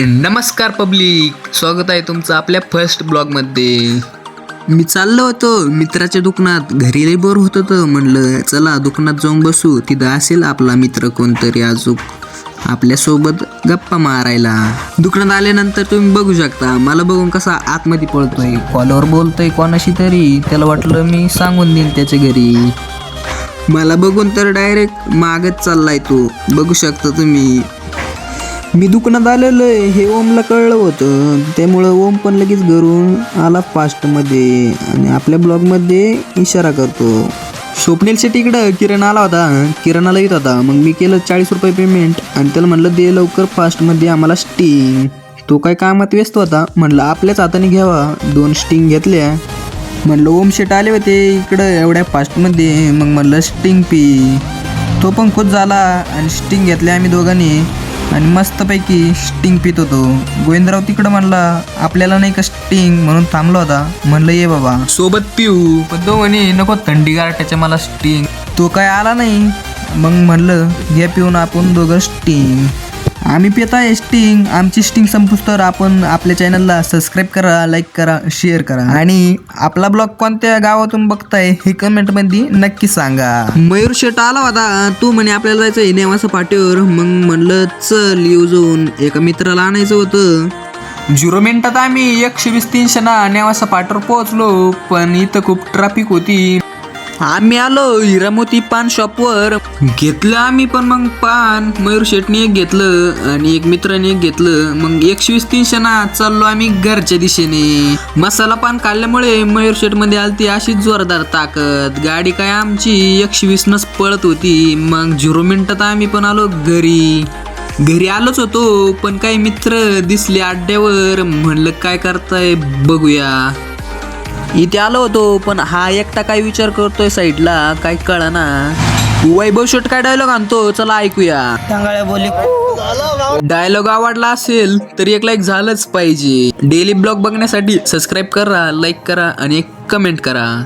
नमस्कार पब्लिक, स्वागत आहे तुमचं आपल्या फर्स्ट ब्लॉगमध्ये. मी चाललो होतो मित्राच्या दुकानात. घरी लई बोर होत होतं. म्हणलं चला दुकानात जाऊन बसू, तिथं असेल आपला मित्र कोणतरी अजून आपल्यासोबत गप्पा मारायला. दुकानात आल्यानंतर तुम्ही बघू शकता मला बघून कसा आतमध्ये पळतोय, कॉलवर बोलतोय कोणाशी तरी. त्याला वाटलं मी सांगून देईन त्याच्या घरी. मला बघून तर डायरेक्ट मागच चाललाय तो. बघू शकता तुम्ही. मी दुकानात आलेलो आहे हे ओमला कळलं होतं, त्यामुळं ओम पण लगेच घरून आला फास्टमध्ये आणि आपल्या ब्लॉगमध्ये इशारा करतो. स्वप्नील शेट्टी इकडं किरण आला होता, किराणाला येत होता. मग मी केलं 40 रुपये पेमेंट आणि त्याला म्हणलं दे लवकर फास्टमध्ये आम्हाला स्टिंग. तो काय कामात व्यस्त होता. म्हणलं आपल्याच हाताने घ्यावा. 2 स्टिंग घेतल्या. म्हणलं ओम शेट आले होते इकडं एवढ्या फास्टमध्ये, मग म्हणलं स्टिंग पी. तो पण खुश झाला आणि स्टिंग घेतल्या आम्ही दोघांनी आणि मस्तपैकी स्टिंग पित होतो. गोविंदराव तिकडं म्हणला आपल्याला नाही का स्टिंग, म्हणून थांबला होता. म्हणलं ये बाबा सोबत पिऊ, पण तो म्हणे नको थंडी गारठ्याच्या मला स्टिंग. तो काय आला नाही. मग म्हणलं घ्या पिऊन आपण दोघं स्टिंग. आम्ही पित आहे स्टिंग. आमची स्टिंग संपूस तर आपण आपल्या चॅनलला सबस्क्राईब करा, लाईक करा, शेअर करा आणि आपला ब्लॉग कोणत्या गावातून बघताय हे कमेंटमध्ये नक्की सांगा. मयूर शेट आला होता. तू म्हणे आपल्याला जायचं आहे नेवासा पाटीवर. मग म्हणलं चल येऊ जाऊन. एका मित्राला आणायचं होतं. 0 मिनिटात आम्ही 120-300 नेवासा पाटीवर पोहोचलो, पण इथं खूप ट्रॅफिक होती. आम्ही आलो हिरामोती पान शॉपवर. घेतलं आम्ही पण मग पान. मयूर शेटने एक घेतलं आणि एक मित्राने एक घेतलं. मग 120-300 चाललो आम्ही घरच्या दिशेने. मसाला पान खाल्ल्यामुळे मयूर शेटमध्ये आलती अशीच जोरदार ताकद. गाडी काय आमची 120 पळत होती. मग 0 मिनिटात आम्ही पण आलो घरी आलोच होतो, पण काही मित्र दिसले अड्ड्यावर. म्हणलं काय करताय बघूया. इथे आलो होतो, पण हा एकटा काय विचार करतोय साईडला काय कळना. वैभव शेट काय डायलॉग आणतो चला ऐकूया. डायलॉग आवडला असेल तर एक लाईक झालंच पाहिजे. डेली ब्लॉग बघण्यासाठी सबस्क्राईब करा, लाईक करा आणि एक कमेंट करा.